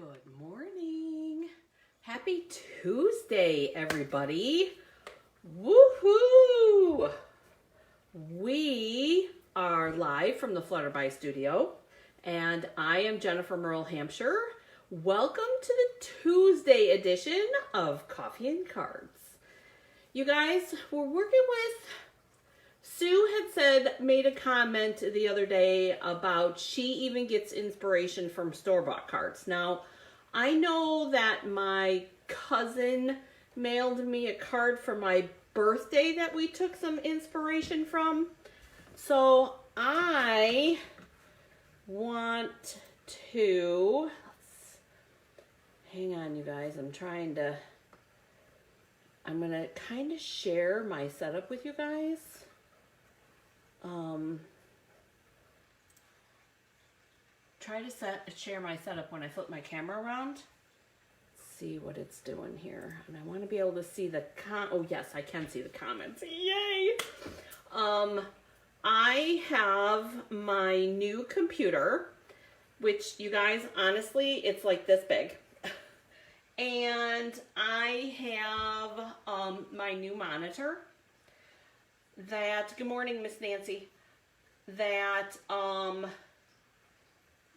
Good morning. Happy Tuesday, everybody. Woohoo! We are live from the Flutterby studio, and I am Jennifer Merle Hampshire. Welcome to the Tuesday edition of Coffee and Cards. You guys, we're working with Sue made a comment the other day about she even gets inspiration from store-bought cards. Now, I know that my cousin mailed me a card for my birthday that we took some inspiration from. So I want to, hang on you guys, I'm gonna kind of share my setup with you guys. Try to share my setup when I flip my camera around. See what it's doing here. And I want to be able to see the oh yes, I can see the comments. Yay! I have my new computer, which you guys, honestly, it's like this big. And I have my new monitor that, good morning, Miss Nancy, that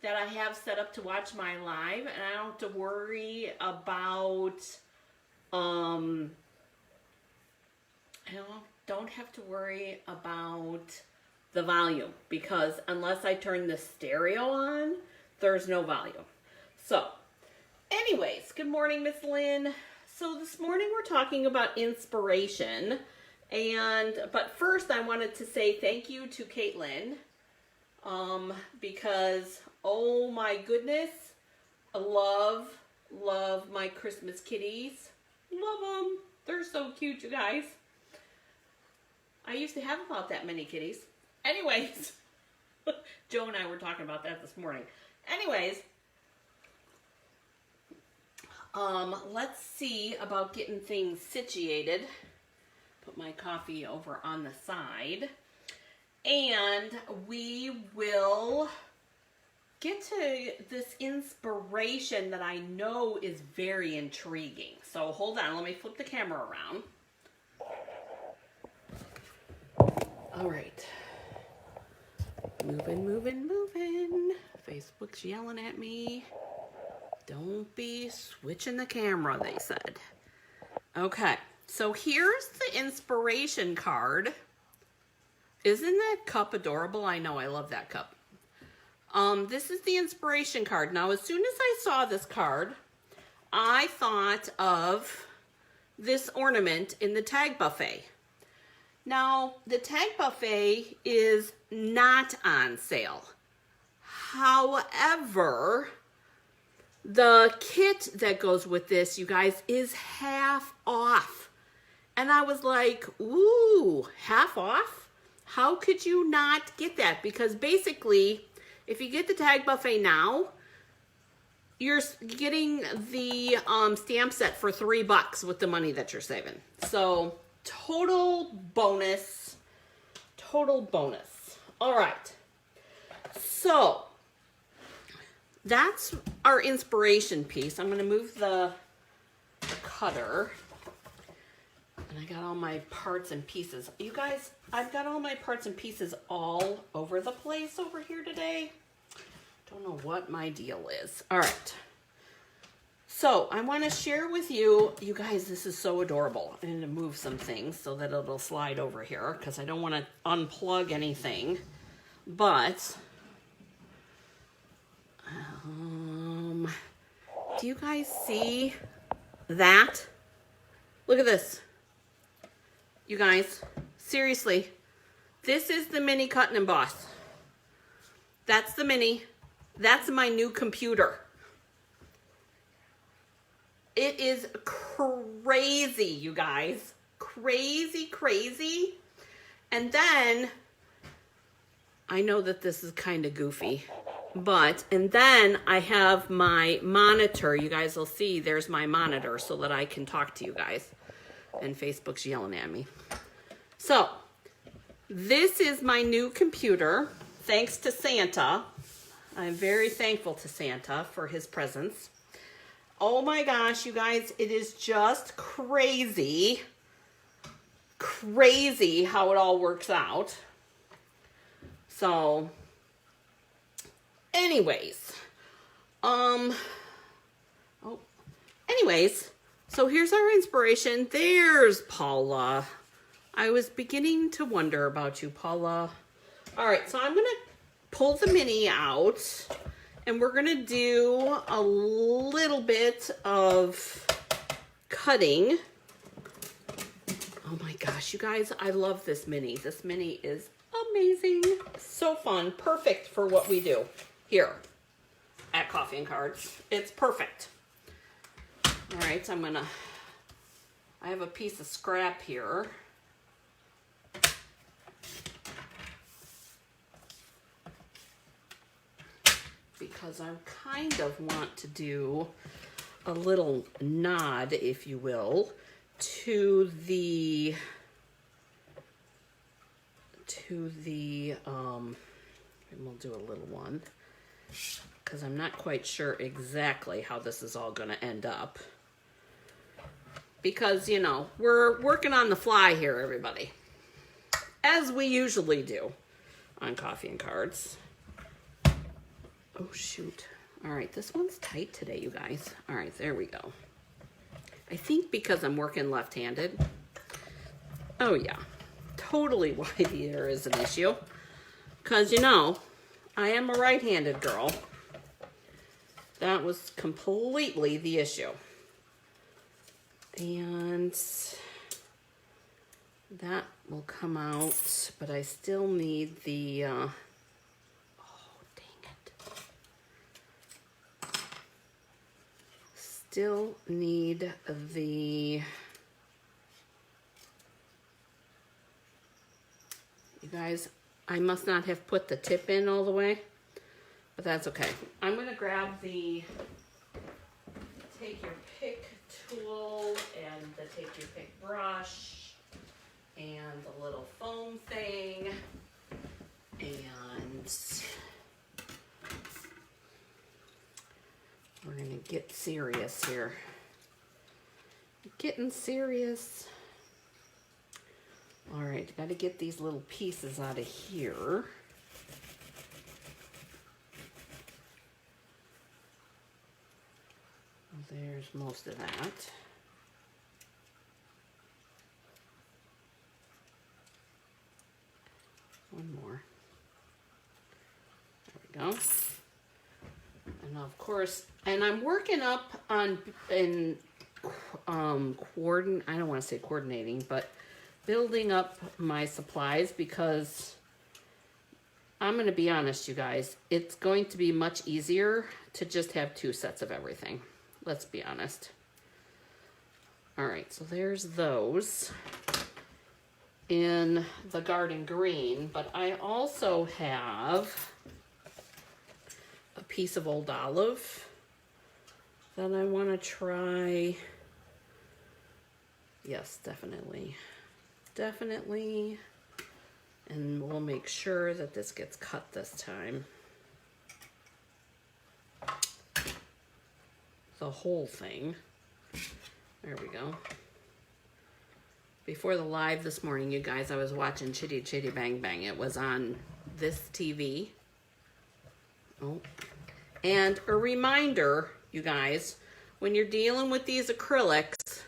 I have set up to watch my live, and I don't have to worry about, I don't have to worry about the volume, because unless I turn the stereo on, there's no volume. So, anyways, good morning, Miss Lynn. So this morning we're talking about inspiration. But first I wanted to say thank you to Caitlin, because, oh my goodness, I love my Christmas kitties. Love them. They're so cute, you guys. I used to have about that many kitties. Anyways, Joe and I were talking about that this morning. Anyways, let's see about getting things situated. Put my coffee over on the side, and we will get to this inspiration that I know is very intriguing. So hold on, let me flip the camera around. All right. Moving. Facebook's yelling at me. Don't be switching the camera, they said. Okay. So here's the inspiration card. Isn't that cup adorable? I know, I love that cup. This is the inspiration card. Now, as soon as I saw this card, I thought of this ornament in the tag buffet. Now, the tag buffet is not on sale. However, the kit that goes with this, you guys, is half off. And I was like, ooh, half off? How could you not get that? Because basically, if you get the tag buffet now, you're getting the stamp set for $3 with the money that you're saving. So, total bonus. All right. So, that's our inspiration piece. I'm going to move the cutter. And I got all my parts and pieces. You guys, I've got all my parts and pieces all over the place over here today. Don't know what my deal is. All right. So I want to share with you, you guys, this is so adorable. I need to move some things so that it'll slide over here because I don't want to unplug anything. But, do you guys see that? Look at this. You guys, seriously, this is the mini cut and emboss. That's the mini. That's my new computer. It is crazy, you guys. Crazy. And then, I know that this is kind of goofy, and then I have my monitor. You guys will see there's my monitor so that I can talk to you guys. And Facebook's yelling at me. So, this is my new computer, thanks to Santa. I'm very thankful to Santa for his presents. Oh my gosh, you guys, it is just crazy. Crazy how it all works out. So, anyways, so here's our inspiration. There's Paula. I was beginning to wonder about you, Paula. All right, so I'm going to pull the mini out, and we're going to do a little bit of cutting. Oh my gosh, you guys, I love this mini. This mini is amazing. So fun. Perfect for what we do here at Coffee and Cards. It's perfect. All right, so I have a piece of scrap here. Because I kind of want to do a little nod, if you will, to the and we'll do a little one because I'm not quite sure exactly how this is all going to end up. Because, you know, we're working on the fly here, everybody. As we usually do on Coffee and Cards. Oh, shoot. All right, this one's tight today, you guys. All right, there we go. I think because I'm working left-handed. Oh, yeah. Totally why there is an issue. Because, you know, I am a right-handed girl. That was completely the issue. And that will come out, but I still need the, oh, dang it. Still need the, you guys, I must not have put the tip in all the way, but that's okay. I'm going to grab the take your pick tool and the take your pick brush and the little foam thing, and we're going to get serious here. Getting serious. All right, got to get these little pieces out of here. There's most of that. One more. There we go. And of course, and I'm working up on I don't want to say coordinating, but building up my supplies, because I'm going to be honest, you guys, it's going to be much easier to just have 2 sets of everything. Let's be honest. All right, so there's those in the garden green, but I also have a piece of old olive that I want to try. Yes, definitely. Definitely. And we'll make sure that this gets cut this time. The whole thing. There we go. Before the live this morning, you guys, I was watching Chitty Chitty Bang Bang. It was on this TV. Oh. And a reminder, you guys, when you're dealing with these acrylics,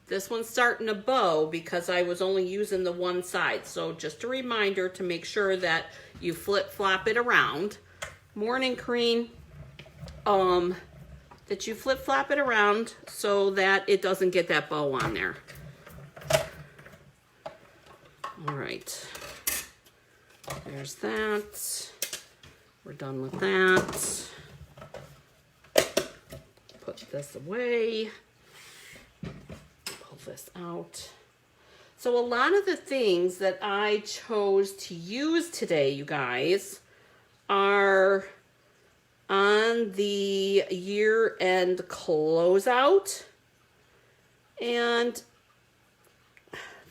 this one's starting to bow because I was only using the one side. So just a reminder to make sure that you flip-flop it around. Morning, Cream. That you flip-flop it around so that it doesn't get that bow on there. All right. There's that. We're done with that. Put this away. Pull this out. So a lot of the things that I chose to use today, you guys, are on the year-end closeout. And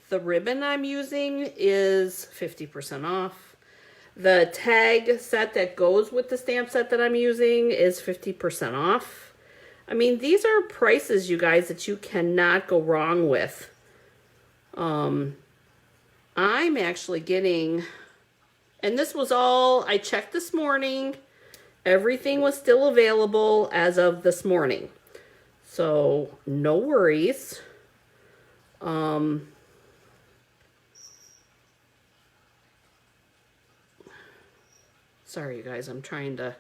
the ribbon I'm using is 50% off. The tag set that goes with the stamp set that I'm using is 50% off. I mean, these are prices, you guys, that you cannot go wrong with. I'm actually getting, and this was all, I checked this morning. Everything was still available as of this morning. So, no worries. Sorry, you guys, I'm trying to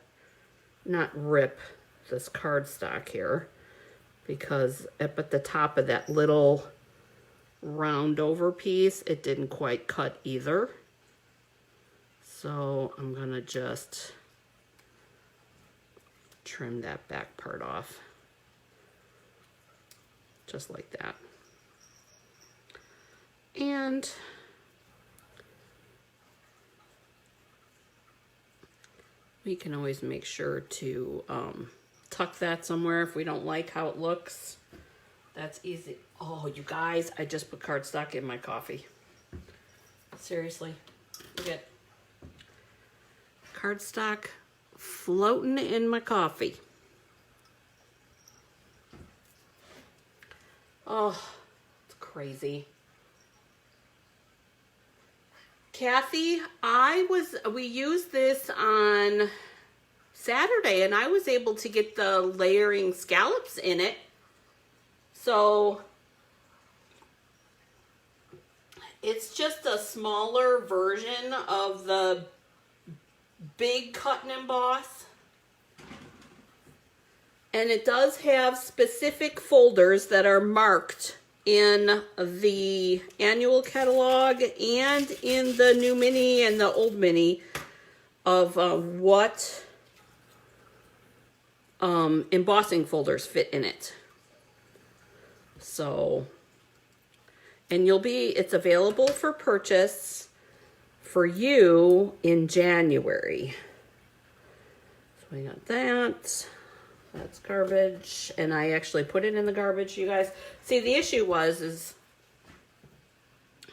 not rip this cardstock here because up at the top of that little round over piece, it didn't quite cut either. So I'm gonna just trim that back part off, just like that. And we can always make sure to tuck that somewhere if we don't like how it looks. That's easy. Oh, you guys, I just put cardstock in my coffee. Seriously, look at cardstock floating in my coffee. Oh, it's crazy. Kathy, we used this on Saturday and I was able to get the layering scallops in it. So it's just a smaller version of the big cut and emboss. And it does have specific folders that are marked in the annual catalog and in the new mini and the old mini of what embossing folders fit in it. So, and it's available for purchase for you in January. So we got that. That's garbage. And I actually put it in the garbage, you guys. See, the issue is,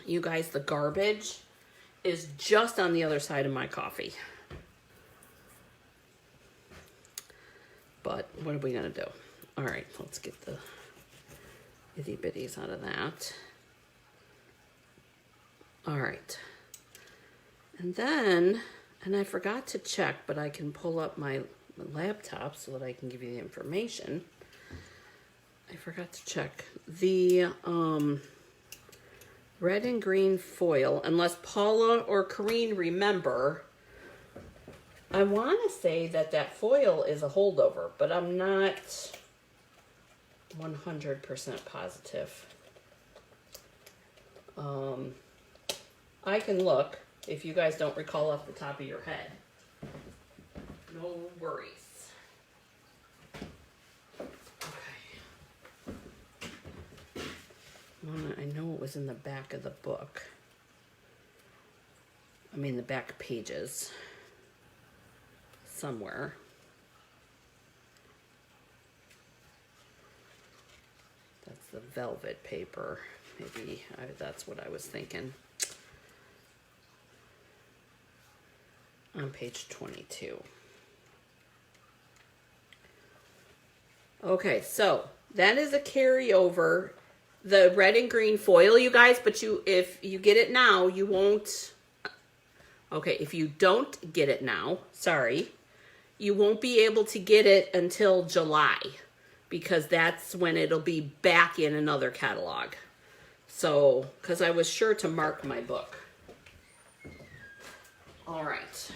you guys, the garbage is just on the other side of my coffee. But what are we going to do? All right, let's get the itty bitties out of that. All right. And then, and I forgot to check, but I can pull up my laptop so that I can give you the information. I forgot to check the red and green foil, unless Paula or Corrine remember. I want to say that foil is a holdover, but I'm not 100% positive. I can look if you guys don't recall off the top of your head. No worries. Okay. I know it was in the back of the book. I mean the back pages. Somewhere. That's the velvet paper. Maybe that's what I was thinking. On page 22. Okay, so that is a carryover, the red and green foil, you guys, but if you get it now, you won't, okay, if you don't get it now, sorry, you won't be able to get it until July, because that's when it'll be back in another catalog. So, because I was sure to mark my book. All right.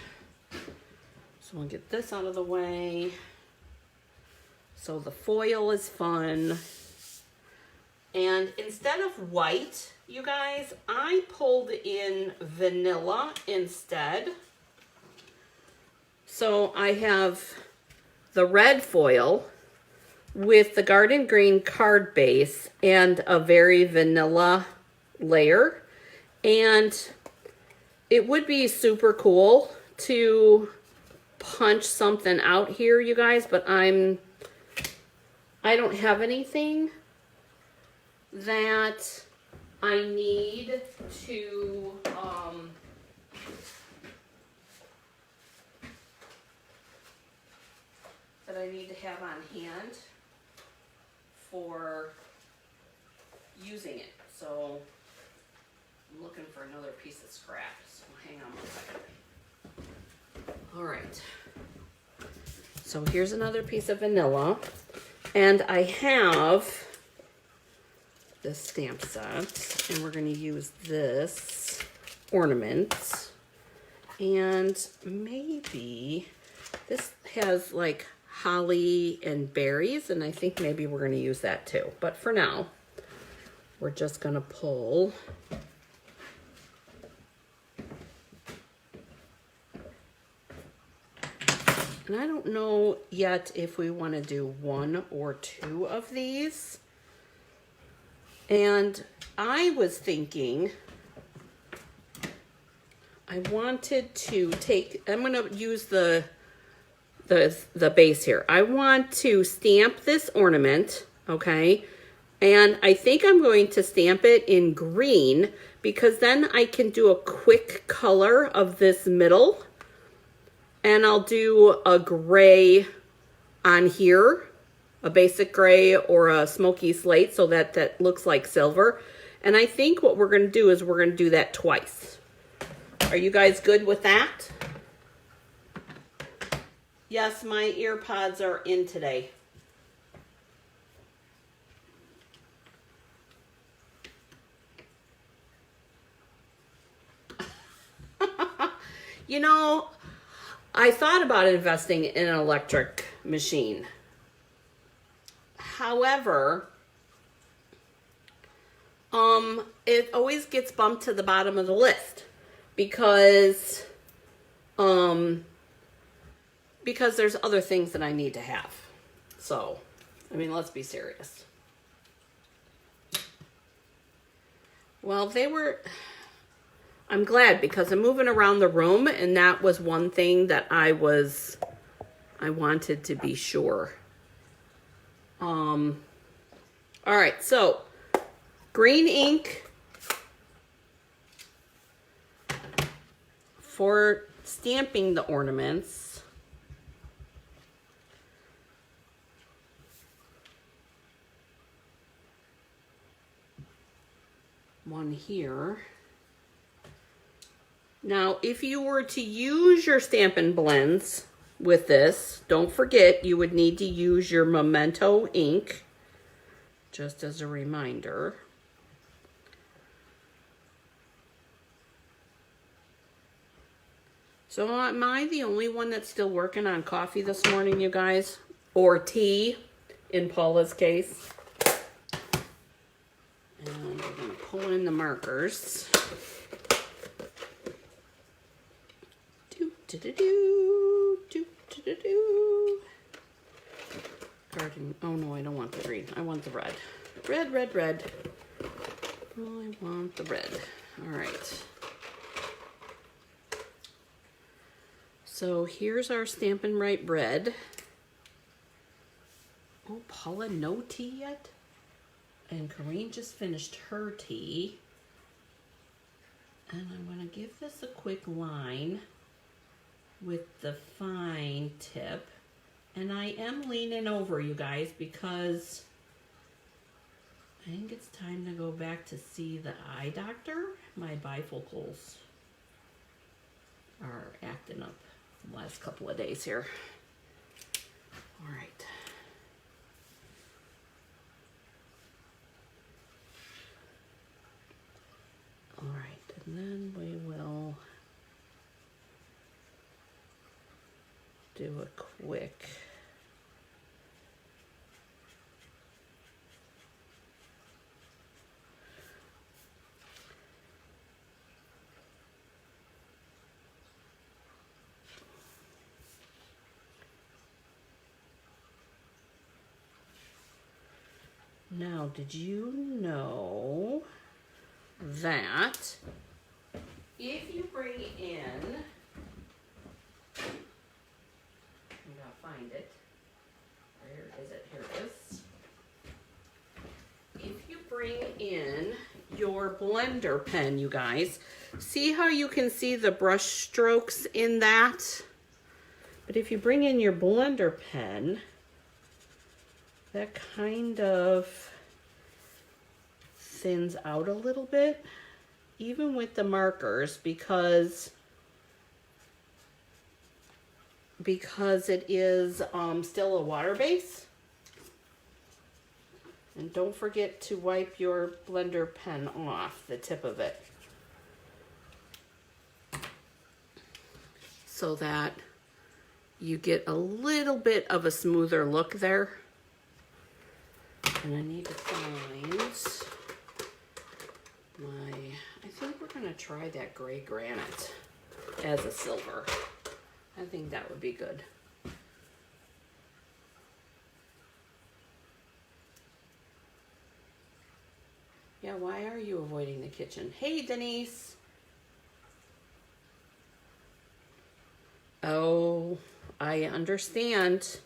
So we'll get this out of the way. So the foil is fun. And instead of white, you guys, I pulled in vanilla instead. So I have the red foil with the garden green card base and a very vanilla layer. And it would be super cool to punch something out here, you guys, but I don't have anything that I need to have on hand. for using it. So I'm looking for another piece of scrap. So hang on 1 second. All right. So here's another piece of vanilla. And I have this stamp set, and we're going to use this ornament. And maybe this has like holly and berries, and I think maybe we're going to use that too. But for now, we're just going to pull and I don't know yet if we want to do 1 or 2 of these. And I was thinking I wanted to take, I'm going to use the base here. I want to stamp this ornament, okay? And I think I'm going to stamp it in green because then I can do a quick color of this middle. And I'll do a gray on here, a basic gray or a smoky slate so that that looks like silver. And I think what we're going to do is we're going to do that twice. Are you guys good with that? Yes, my ear pods are in today. You know, I thought about investing in an electric machine. However, it always gets bumped to the bottom of the list because there's other things that I need to have. So, I mean, let's be serious. Well, I'm glad because I'm moving around the room, and that was one thing that I wanted to be sure. All right, so green ink for stamping the ornaments. One here. Now, if you were to use your Stampin' Blends with this, don't forget you would need to use your Memento ink, just as a reminder. So am I the only one that's still working on coffee this morning, you guys? Or tea, in Paula's case. And we're going to pull in the markers. Garden. Oh no, I don't want the green. I want the red. Red, red, red. Oh, I want the red. All right. So here's our Stampin' Right red. Oh, Paula, no tea yet? And Corrine just finished her tea. And I'm going to give this a quick line with the fine tip. And I am leaning over, you guys, because I think it's time to go back to see the eye doctor. My bifocals are acting up the last couple of days here. All right. All right, and then we will do a quick Now, did you know that if you bring in, I'm gonna find it. Where is it? Here it is. If you bring in your blender pen, you guys, see how you can see the brush strokes in that? But if you bring in your blender pen, that kind of thins out a little bit, even with the markers, because it is still a water base. And don't forget to wipe your blender pen off the tip of it, so that you get a little bit of a smoother look there. And I need to find I think we're gonna try that gray granite as a silver. I think that would be good. Yeah, why are you avoiding the kitchen? Hey, Denise. Oh, I understand.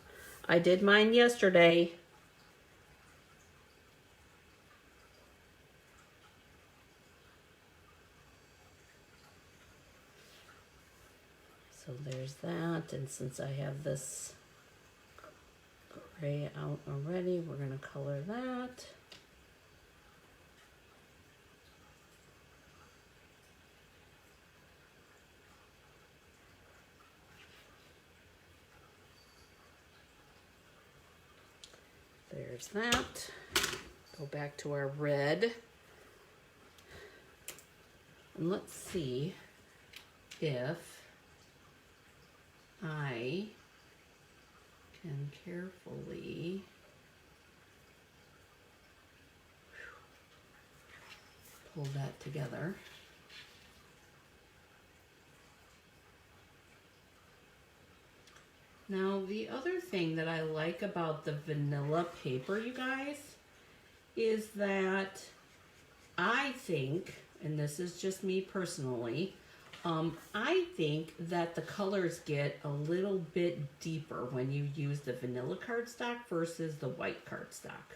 I did mine yesterday. So there's that, and since I have this gray out already, we're gonna color that. There's that. Go back to our red. And let's see if I can carefully pull that together. Now, the other thing that I like about the vanilla paper, you guys, is that I think, and this is just me personally, I think that the colors get a little bit deeper when you use the vanilla cardstock versus the white cardstock.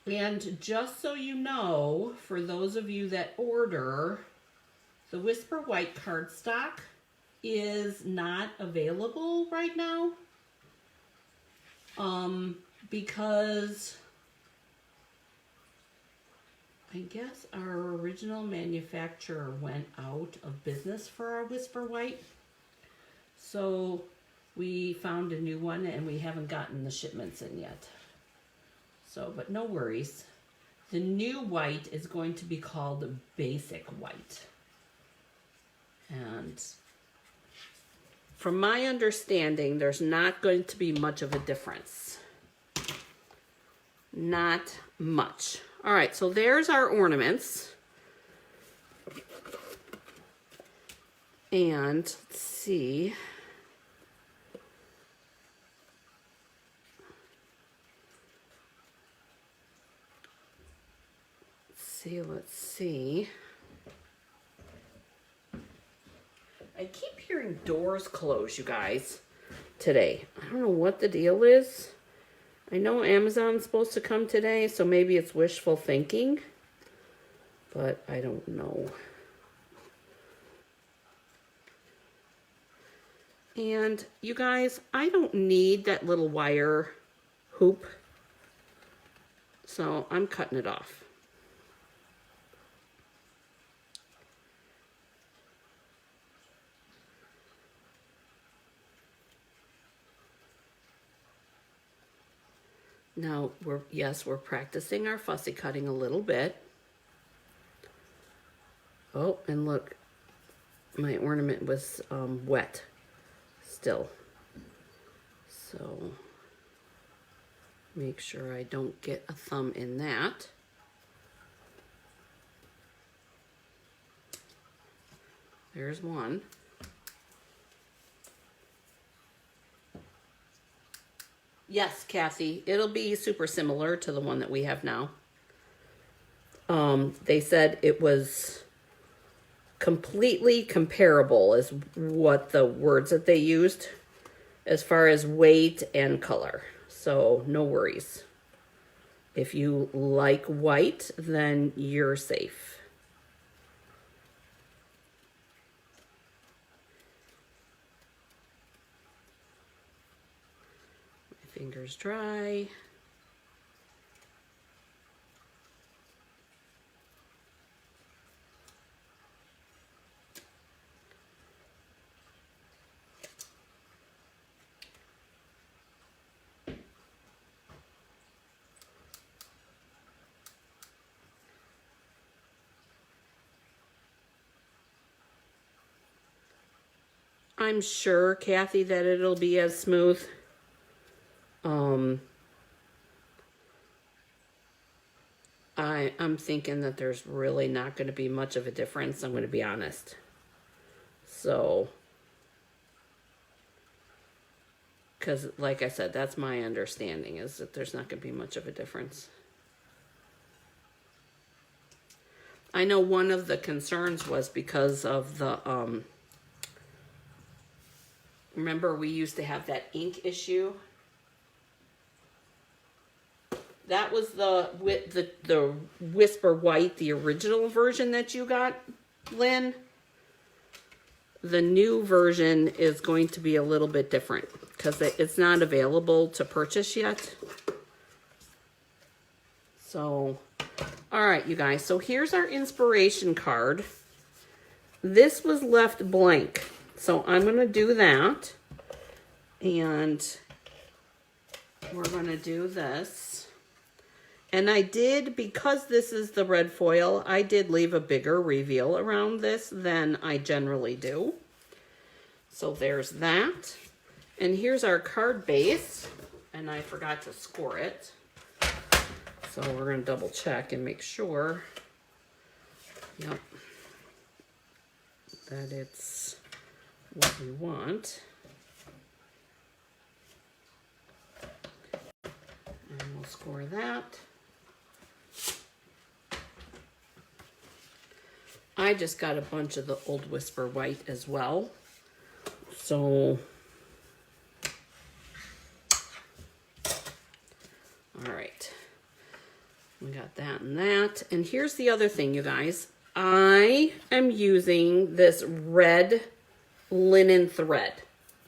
And just so you know, for those of you that order, the Whisper White cardstock is not available right now, because I guess our original manufacturer went out of business for our Whisper White. So we found a new one and we haven't gotten the shipments in yet. So, but no worries. The new white is going to be called Basic White. And from my understanding, there's not going to be much of a difference. Not much. All right, so there's our ornaments. And let's see. Let's see. I keep hearing doors close, you guys, today. I don't know what the deal is. I know Amazon's supposed to come today, so maybe it's wishful thinking, but I don't know. And you guys, I don't need that little wire hoop, so I'm cutting it off. Now, we're practicing our fussy cutting a little bit. Oh, and look, my ornament was wet still. So, make sure I don't get a thumb in that. There's one. Yes, Kathy, it'll be super similar to the one that we have now. They said it was completely comparable is what the words that they used as far as weight and color. So no worries. If you like white, then you're safe. Fingers dry. I'm sure, Kathy, that it'll be as smooth. I'm thinking that there's really not going to be much of a difference. I'm going to be honest. So, because like I said, that's my understanding, is that there's not going to be much of a difference. I know one of the concerns was because of the, remember we used to have that ink issue? That was the Whisper White, the original version that you got, Lynn. The new version is going to be a little bit different because it's not available to purchase yet. So, all right, you guys. So here's our inspiration card. This was left blank. So I'm going to do that. And we're going to do this. And I did, because this is the red foil, I did leave a bigger reveal around this than I generally do. So there's that. And here's our card base. And I forgot to score it. So we're going to double check and make sure. Yep. That it's what we want. And we'll score that. I just got a bunch of the old Whisper White as well. So, all right. We got that and that. And here's the other thing, you guys. I am using this red linen thread,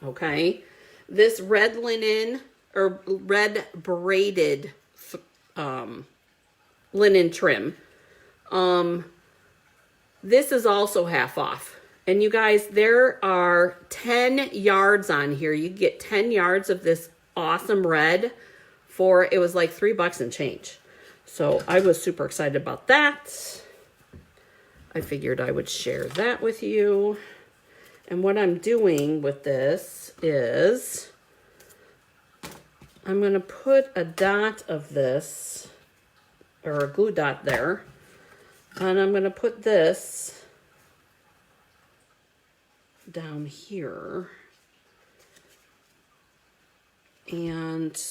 okay? This red linen, or red braided linen trim. This is also half off. And you guys, there are 10 yards on here. You get 10 yards of this awesome red for, it was like $3 and change. So I was super excited about that. I figured I would share that with you. And what I'm doing with this is I'm going to put a dot of this, or a glue dot there. And I'm going to put this down here. And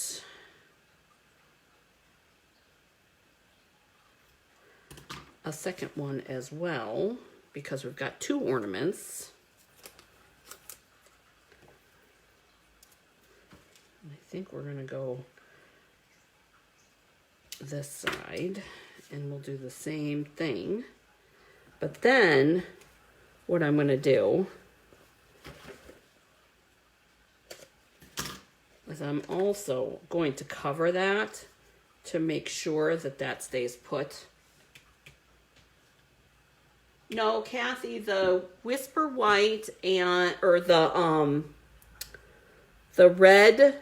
a second one as well, because we've got 2 ornaments. I think we're going to go this side. And we'll do the same thing. But then, what I'm going to do is I'm also going to cover that to make sure that that stays put. No, Kathy, the Whisper White and, or the red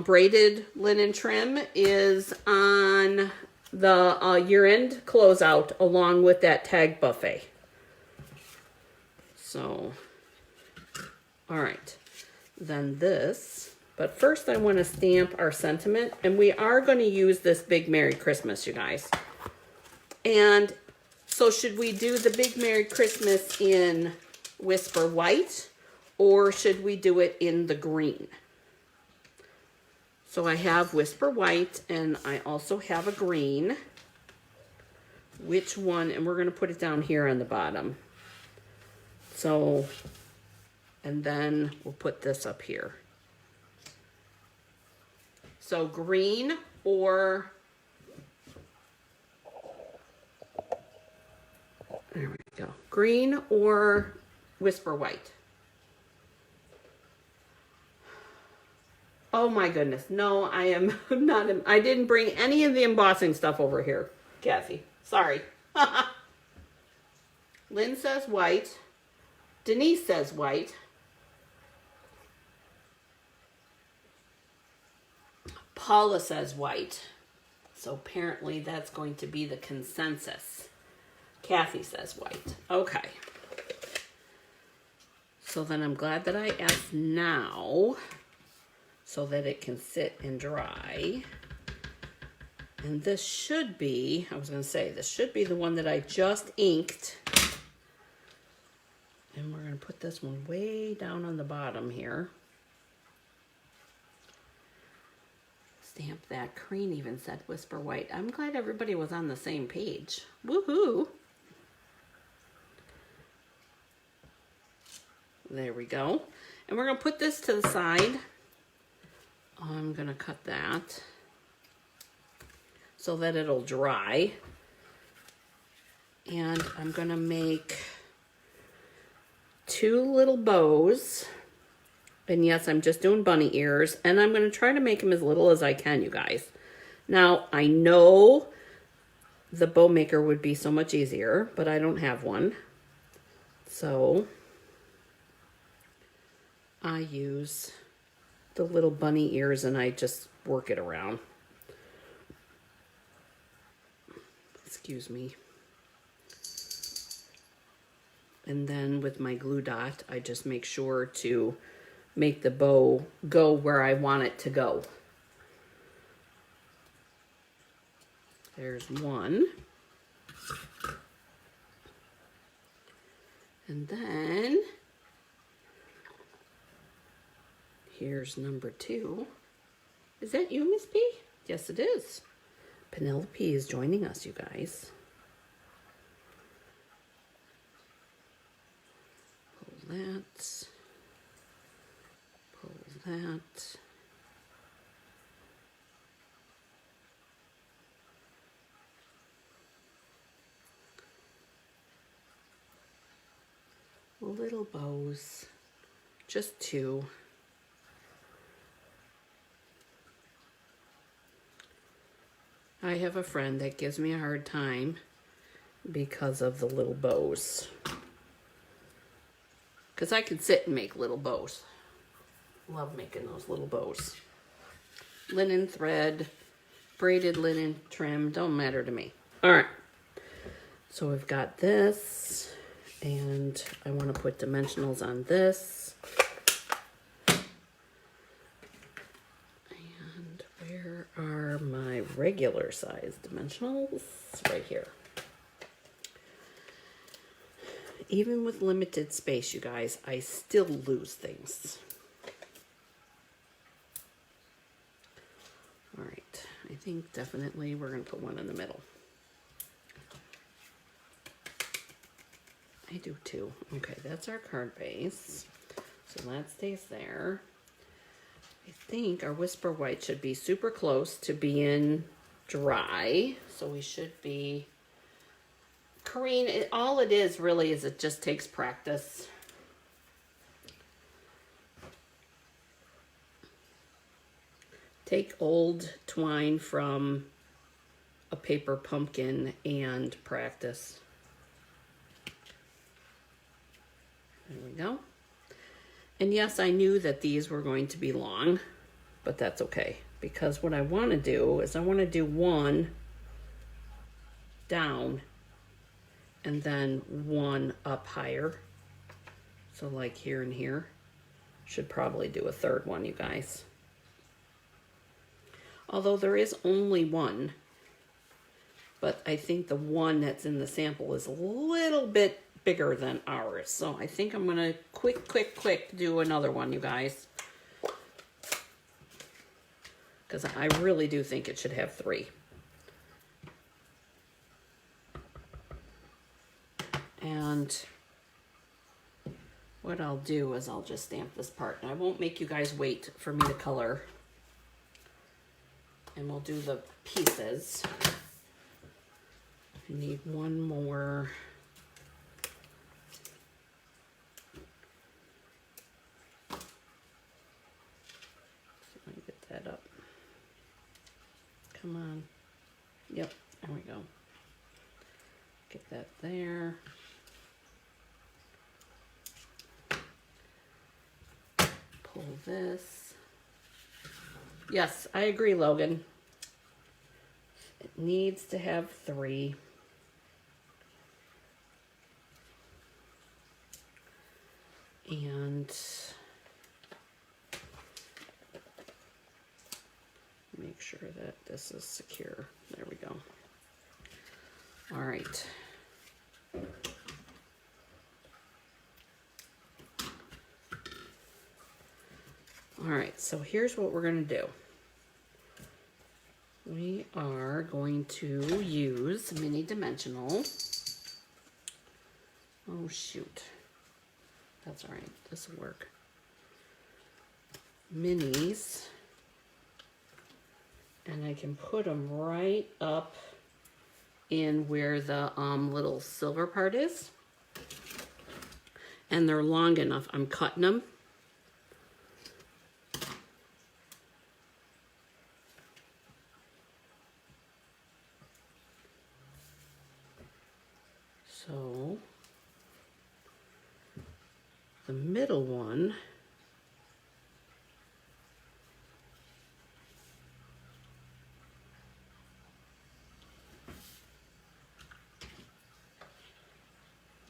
braided linen trim is on the year-end closeout along with that tag buffet. So, all right. Then this. But first I want to stamp our sentiment. And we are going to use this big Merry Christmas, you guys. And so should we do the big Merry Christmas in Whisper White? Or should we do it in the green? So I have Whisper White and I also have a green. Which one? And we're going to put it down here on the bottom. So, and then we'll put this up here. So green or, there we go. Green or Whisper White. Oh my goodness. No, I am not. I didn't bring any of the embossing stuff over here, Kathy. Sorry. Lynn says white. Denise says white. Paula says white. So apparently that's going to be the consensus. Kathy says white. Okay. So then I'm glad that I asked now so that it can sit and dry. And this should be, I was going to say, this should be the one that I just inked. And we're going to put this one way down on the bottom here. Stamp that. Crane even said whisper white. I'm glad everybody was on the same page. Woohoo! There we go. And we're going to put this to the side. I'm going to cut that so that it'll dry. And I'm going to make 2 little bows. And yes, I'm just doing bunny ears. And I'm going to try to make them as little as I can, you guys. Now, I know the bow maker would be so much easier, but I don't have one. So I use the little bunny ears and I just work it around. Excuse me. And then with my glue dot, I just make sure to make the bow go where I want it to go. There's one. And then here's number 2. Is that you, Miss P? Yes, it is. Penelope is joining us, you guys. Pull that. Pull that. Little bows. Just 2. I have a friend that gives me a hard time because of the little bows. Because I can sit and make little bows. Love making those little bows. Linen thread, braided linen trim, don't matter to me. All right. So we've got this, and I want to put dimensionals on this. Where are my regular size dimensionals? Right here. Even with limited space, you guys, I still lose things. All right, I think definitely we're going to put one in the middle. I do too. Okay, that's our card base. So that stays there. I think our whisper white should be super close to being dry. So we should be, Corrine, all it is really is it just takes practice. Take old twine from a paper pumpkin and practice. There we go. And yes, I knew that these were going to be long, but that's okay. Because what I want to do is I want to do one down and then one up higher. So like here and here. Should probably do a third one, you guys. Although there is only one. But I think the one that's in the sample is a little bit bigger than ours. So I think I'm going to quick do another one, you guys. Because I really do think it should have 3. And what I'll do is I'll just stamp this part. And I won't make you guys wait for me to color. And we'll do the pieces. I need one more. Come on. Yep, there we go. Get that there. Pull this. Yes, I agree, Logan. It needs to have 3. And make sure that this is secure. There we go. All right. All right, so here's what we're going to do. We are going to use mini dimensional. Oh, shoot. That's all right. This will work. Minis. And I can put them right up in where the little silver part is. And they're long enough. I'm cutting them. So the middle one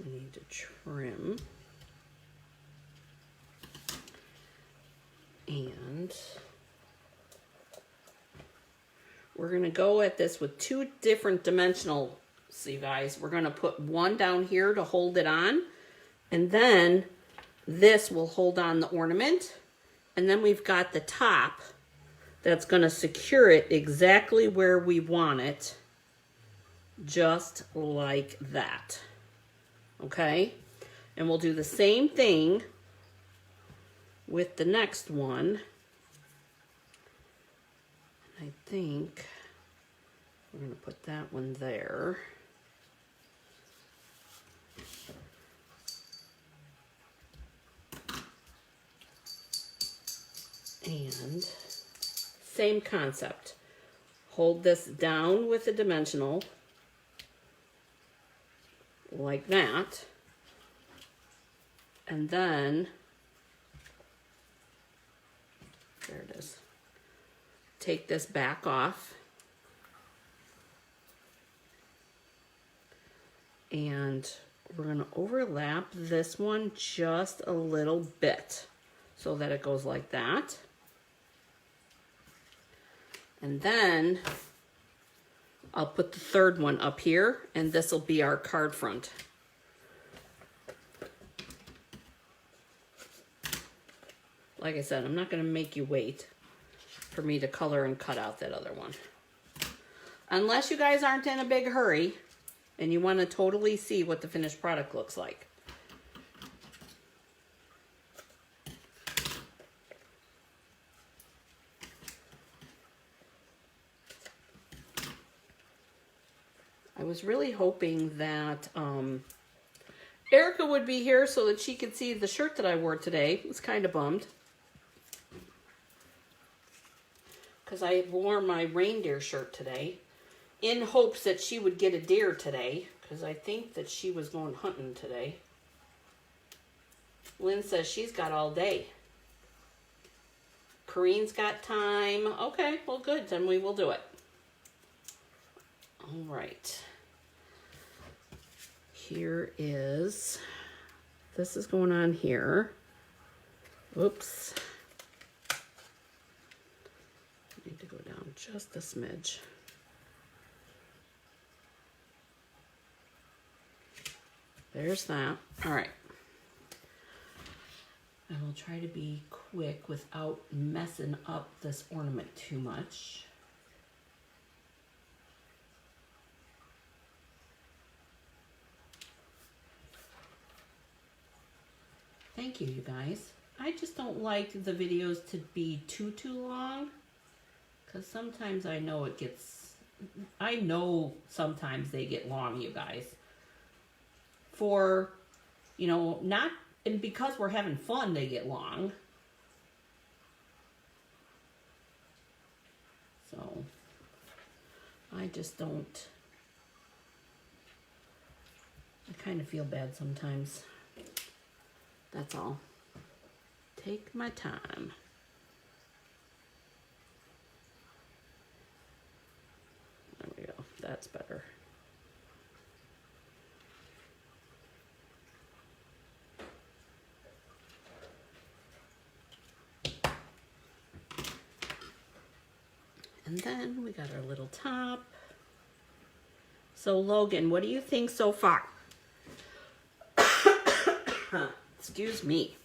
we need to trim, and we're going to go at this with 2 different dimensional. So you guys, we're going to put one down here to hold it on, and then this will hold on the ornament, and then we've got the top that's going to secure it exactly where we want it, just like that. Okay? And we'll do the same thing with the next one. I think we're going to put that one there. And same concept. Hold this down with a dimensional like that. And then, there it is. Take this back off. And we're going to overlap this one just a little bit so that it goes like that. And then I'll put the third one up here, and this will be our card front. Like I said, I'm not going to make you wait for me to color and cut out that other one. Unless you guys aren't in a big hurry and you want to totally see what the finished product looks like. I was really hoping that Erica would be here so that she could see the shirt that I wore today. I was kind of bummed, because I wore my reindeer shirt today in hopes that she would get a deer today, because I think that she was going hunting today. Lynn says she's got all day. Corrine's got time. Okay, well good, then we will do it. All right. Here is, this is going on here. Oops. I need to go down just a smidge. There's that. All right. I will try to be quick without messing up this ornament too much. Thank you, you guys. I just don't like the videos to be too long, because sometimes I know it gets, I know sometimes they get long, you guys. For, you know, not, and because we're having fun, they get long. So, I just don't. I kind of feel bad sometimes. That's all. Take my time. There we go. That's better. And then we got our little top. So Logan, what do you think so far? Excuse me.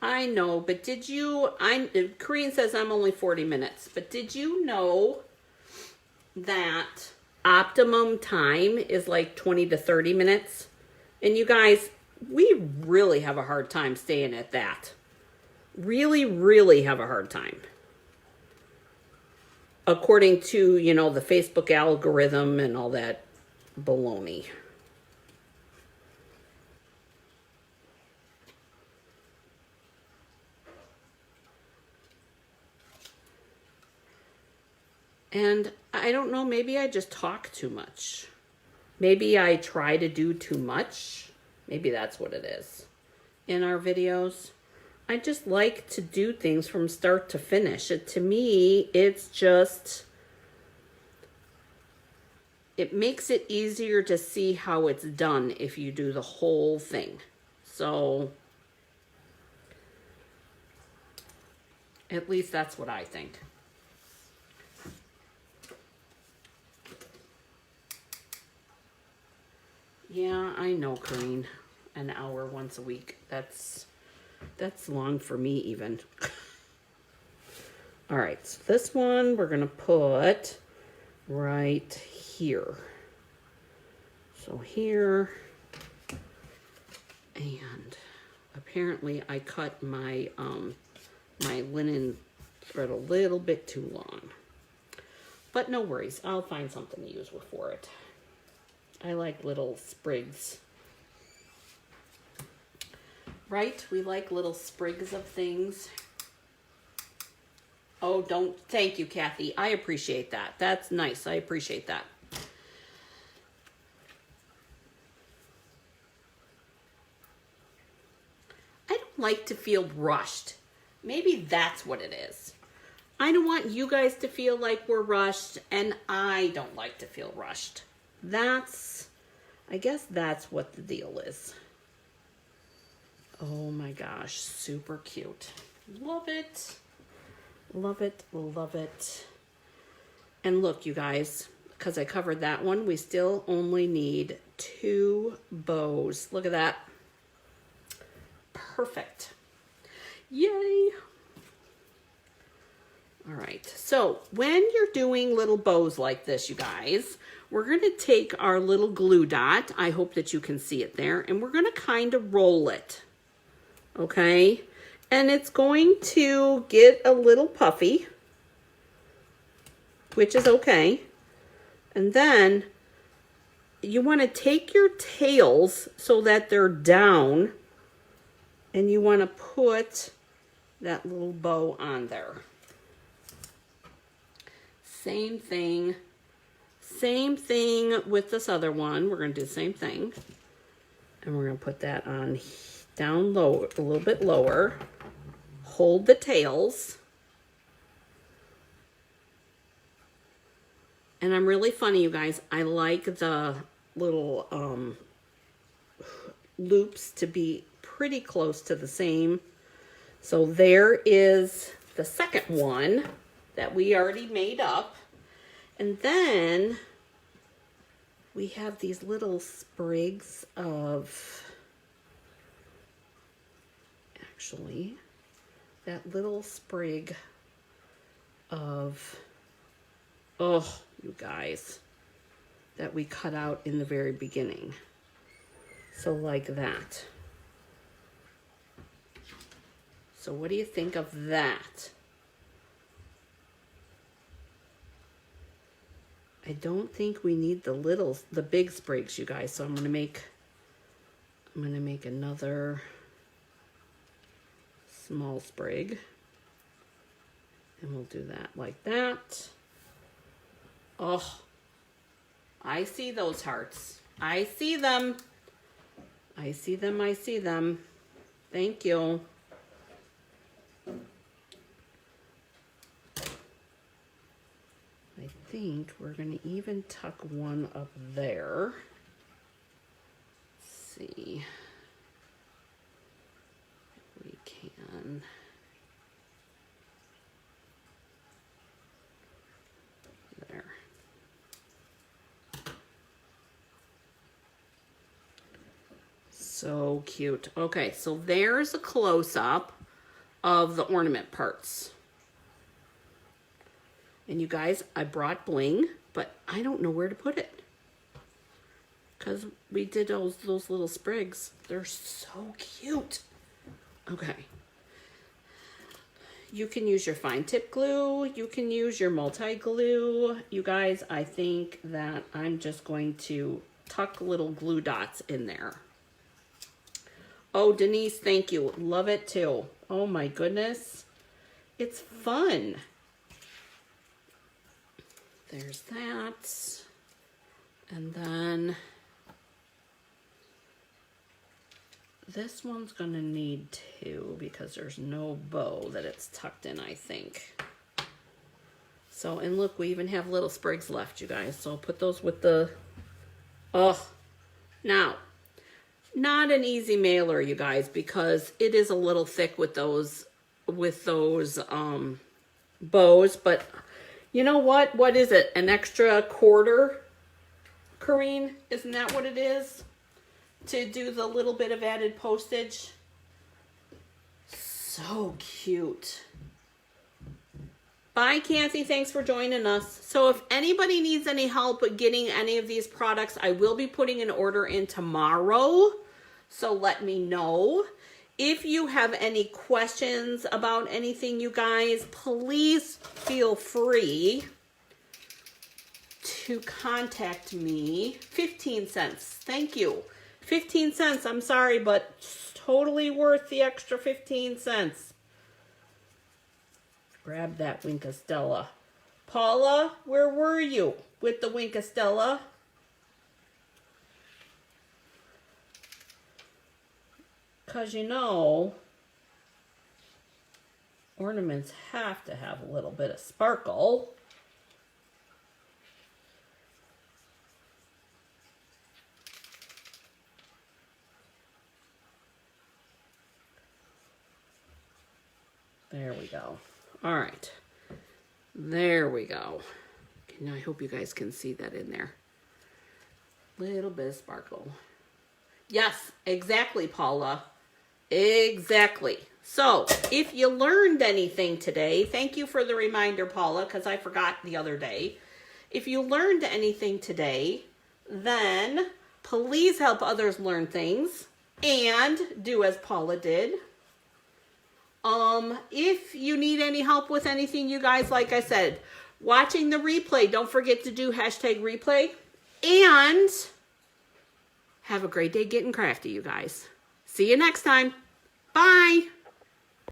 I know, but did you, Corinne says I'm only 40 minutes, but did you know that optimum time is like 20 to 30 minutes? And you guys, we really have a hard time staying at that. Really, really have a hard time. According to, you know, the Facebook algorithm and all that baloney. And I don't know, maybe I just talk too much. Maybe I try to do too much. Maybe that's what it is in our videos. I just like to do things from start to finish. To me, it's just, it makes it easier to see how it's done if you do the whole thing. So, at least that's what I think. Yeah, I know, Corinne. An hour once a week. That's long for me even. All right, so this one we're gonna put right here. So here, and apparently I cut my my linen thread a little bit too long. But no worries, I'll find something to use for it. I like little sprigs. Right? We like little sprigs of things. Oh, don't. Thank you, Kathy. I appreciate that. That's nice. I appreciate that. I don't like to feel rushed. Maybe that's what it is. I don't want you guys to feel like we're rushed, and I don't like to feel rushed. I guess that's what the deal is. Oh my gosh, super cute. Love it. Love it, love it. And look, you guys, because I covered that one, we still only need 2 bows. Look at that. Perfect. Yay. All right, so when you're doing little bows like this, you guys, we're going to take our little glue dot. I hope that you can see it there. And we're going to kind of roll it. Okay? And it's going to get a little puffy, which is okay. And then you want to take your tails so that they're down. And you want to put that little bow on there. Same thing with this other one. We're going to do the same thing. And we're going to put that on down low, a little bit lower. Hold the tails. And I'm really funny, you guys. I like the little loops to be pretty close to the same. So there is the second one that we already made up. And then we have these little sprigs of, actually, that little sprig of, oh, you guys, that we cut out in the very beginning. So like that. So what do you think of that? I don't think we need the big sprigs, you guys. So I'm gonna make another small sprig. And we'll do that like that. Oh, I see those hearts. I see them. I see them, I see them. Thank you. I think we're gonna even tuck one up there. Let's see if we can. There. So cute. Okay, so there's a close-up of the ornament parts. And you guys, I brought bling, but I don't know where to put it. Because we did those little sprigs. They're so cute. Okay. You can use your fine tip glue. You can use your multi-glue. You guys, I think that I'm just going to tuck little glue dots in there. Oh, Denise, thank you. Love it too. Oh my goodness. It's fun. There's that. And then this one's gonna need two because there's no bow that it's tucked in, I think. So, and look, we even have little sprigs left, you guys. So I'll put those with the, oh, now, not an easy mailer, you guys, because it is a little thick with those bows, but you know what? What is it? An extra quarter, Corrine? Isn't that what it is? To do the little bit of added postage. So cute. Bye, Kathy. Thanks for joining us. So if anybody needs any help getting any of these products, I will be putting an order in tomorrow. So let me know. If you have any questions about anything, you guys, please feel free to contact me. 15 cents. Thank you. 15 cents. I'm sorry, but it's totally worth the extra 15 cents. Grab that Winkastella. Paula, where were you with the Winkastella? Because you know, ornaments have to have a little bit of sparkle. There we go. All right. There we go. Okay, now I hope you guys can see that in there. Little bit of sparkle. Yes, exactly, Paula. Exactly. So, if you learned anything today, thank you for the reminder, Paula, because I forgot the other day. If you learned anything today, then please help others learn things and do as Paula did. If you need any help with anything, you guys, like I said, watching the replay, don't forget to do #replay. And have a great day getting crafty, you guys. See you next time. Bye.